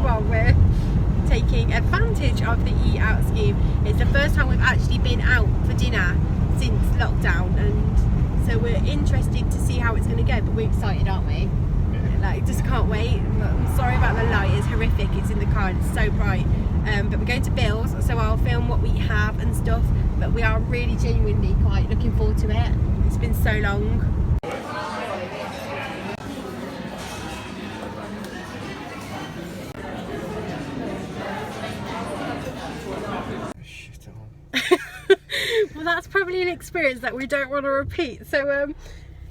well, we're taking advantage of the eat out scheme. It's the first time we've actually been out for dinner since lockdown, and so we're interested to see how it's going to go, but we're excited, aren't we? Yeah. Like, just can't wait. I'm sorry about the light, it's horrific, it's in the car and it's so bright, but we're going to Bill's, so I'll film what we have and stuff, but we are really genuinely quite looking forward to it. It's been so long. Well, that's probably an experience that we don't want to repeat. So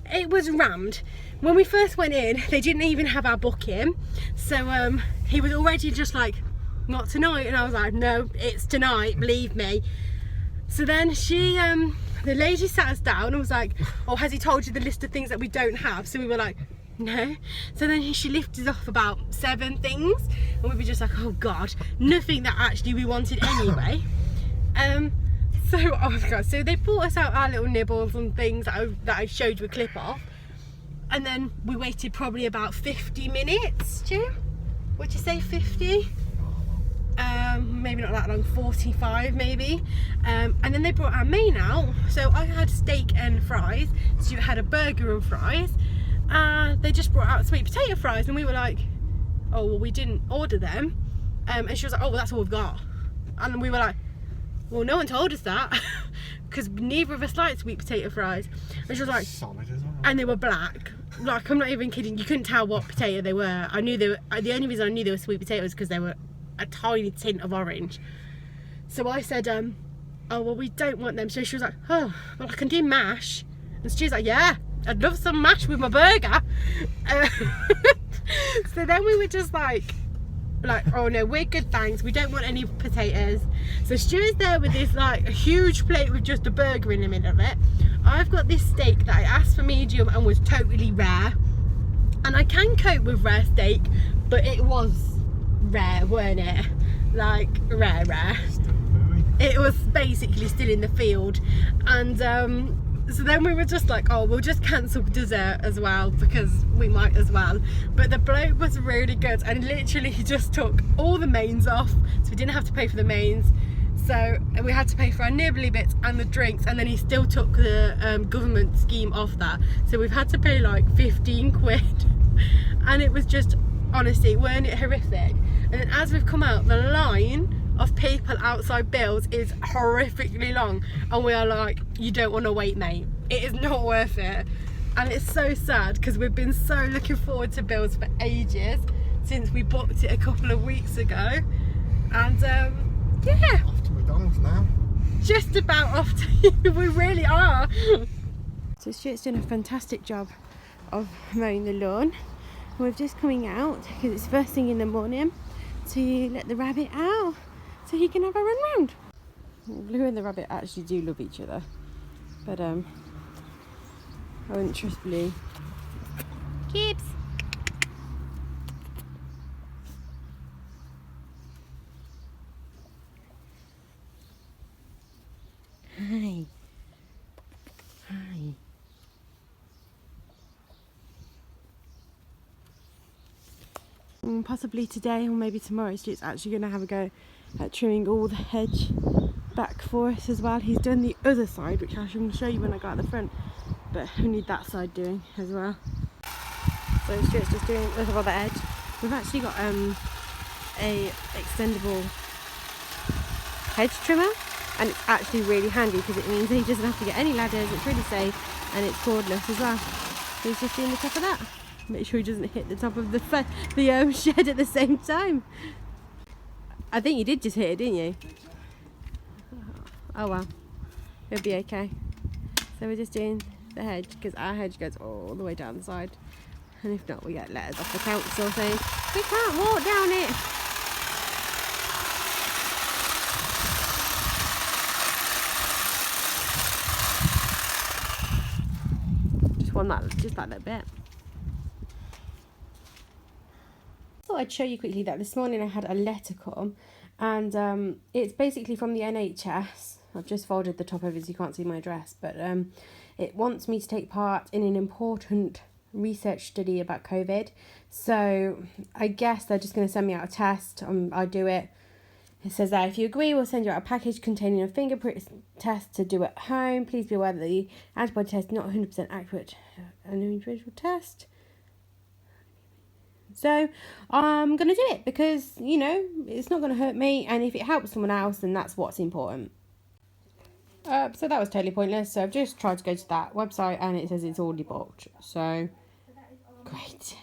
it was rammed. When we first went in, they didn't even have our booking, so he was already just like, not tonight, and I was like, no, it's tonight, believe me. So then she the lady sat us down and was like, oh, has he told you the list of things that we don't have? So we were like, no. So then she lifted off about 7 things, and we were just like, oh god, nothing that actually we wanted anyway. So, oh my god, so they brought us out our little nibbles and things that I showed you a clip of, and then we waited probably about 50 minutes, Stu? Would you say 50? Maybe not that long, 45 maybe. And then they brought our main out, so I had steak and fries, Stu had a burger and fries, they just brought out sweet potato fries, and we were like, oh, well, we didn't order them, and she was like, oh, well, that's all we've got. And we were like, well, no one told us that, because neither of us liked sweet potato fries. And she was like, solid as well. And they were black. Like, I'm not even kidding, you couldn't tell what potato they were. I knew they were, the only reason I knew they were sweet potatoes because they were a tiny tint of orange. So I said, oh, well, we don't want them. So she was like, oh, well, I can do mash. And she was like, yeah, I'd love some mash with my burger. So then we were just like, oh no, we're good, thanks, we don't want any potatoes. So Stuart's there with this like a huge plate with just a burger in the middle of it. I've got this steak that I asked for medium and was totally rare, and I can cope with rare steak, but it was rare, weren't it? Like rare. It was basically still in the field. And so then we were just like, oh, we'll just cancel dessert as well because we might as well. But the bloke was really good and literally he just took all the mains off, so we didn't have to pay for the mains. So we had to pay for our nibbly bits and the drinks, and then he still took the government scheme off that. So we've had to pay like 15 quid. And it was just, honestly, weren't it horrific? And then as we've come out, the line of people outside Bill's is horrifically long, and we are like, you don't want to wait, mate, it is not worth it. And it's so sad because we've been so looking forward to Bill's for ages, since we booked it a couple of weeks ago. And yeah, off to McDonald's now. Just about off to we really are. So Stuart's done a fantastic job of mowing the lawn. We're just coming out because it's first thing in the morning to let the rabbit out so he can have a run round. Blue and the rabbit actually do love each other, but I wouldn't trust Blue. Keeps. Hi. Hi. Possibly today or maybe tomorrow, Stuart's actually going to have a go at trimming all the hedge back for us as well. He's done the other side, which I shall show you when I go out the front, but we need that side doing as well. So Stuart's just doing the other edge. We've actually got a extendable hedge trimmer, and it's actually really handy because it means that he doesn't have to get any ladders. It's really safe and it's cordless as well. So he's just doing the top of that. Make sure he doesn't hit the top of the shed at the same time. I think you did just hit it, didn't you? Oh well, it'll be okay. So we're just doing the hedge because our hedge goes all the way down the side, and if not, we get letters off the council saying we can't walk down it. Just that little bit. Thought I'd show you quickly that this morning I had a letter come, and it's basically from the NHS. I've just folded the top over so you can't see my address, but it wants me to take part in an important research study about COVID. So I guess they're just going to send me out a test. I do it. It says that if you agree, we'll send you out a package containing a fingerprint test to do at home. Please be aware that the antibody test is not 100% accurate. An individual test. So I'm going to do it because, you know, it's not going to hurt me. And if it helps someone else, then that's what's important. So that was totally pointless. So I've just tried to go to that website and it says it's already booked. So, great.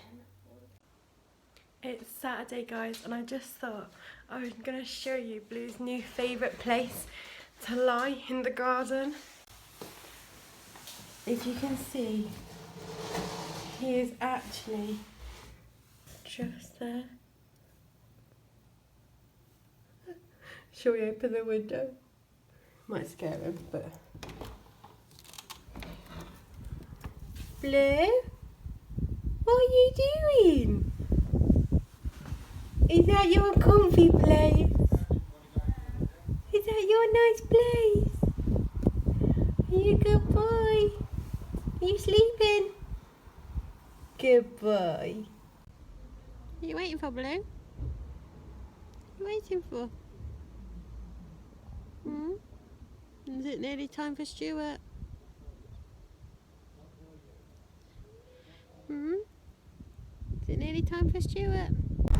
It's Saturday, guys, and I just thought I was going to show you Blue's new favourite place to lie in the garden. If you can see, he is actually just there. Shall we open the window? Might scare him, but... Blue? What are you doing? Is that your comfy place? Is that your nice place? Are you a good boy? Are you sleeping? Good boy. What are you waiting for, Blue? What are you waiting for? Is it nearly time for Stuart? Is it nearly time for Stuart?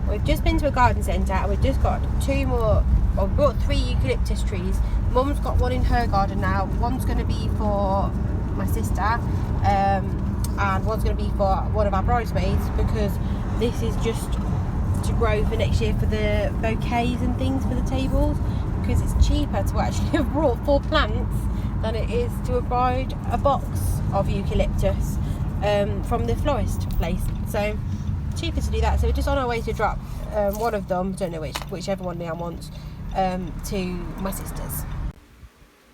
We've just been to a garden centre and we've just got we brought 3 eucalyptus trees. Mum's got one in her garden now. One's going to be for my sister and one's going to be for one of our bridesmaids, because this is just to grow for next year for the bouquets and things for the tables, because it's cheaper to actually have brought 4 plants than it is to have bought a box of eucalyptus from the florist place. So cheaper to do that. So we're just on our way to drop one of them, don't know whichever one Leon wants, to my sister's.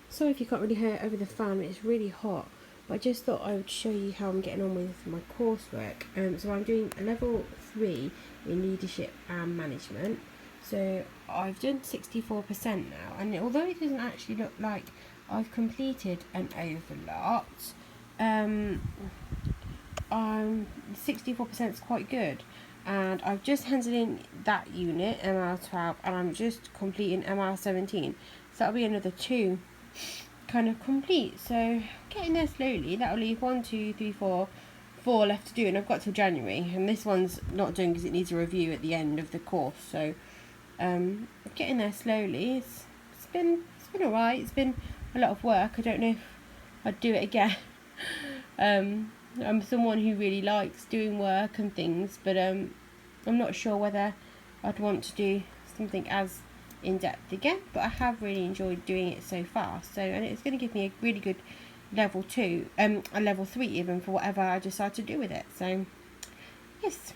Sorry if you can't really hear it over the fan, it's really hot, but I just thought I would show you how I'm getting on with my coursework. So I'm doing a level 3 in leadership and management. So I've done 64% now, and although it doesn't actually look like I've completed an overlot, 64% is quite good. And I've just handed in that unit, MR12, and I'm just completing MR17. So that'll be another 2 kind of complete. So getting there slowly. That'll leave 1, 2, 3, 4 left to do, and I've got till January. And this one's not done because it needs a review at the end of the course. So getting there slowly. It's been alright. It's been a lot of work. I don't know if I'd do it again. I'm someone who really likes doing work and things, but I'm not sure whether I'd want to do something as in-depth again, but I have really enjoyed doing it so far. So, and it's going to give me a really good level 2, a level 3 even, for whatever I decide to do with it. So yes.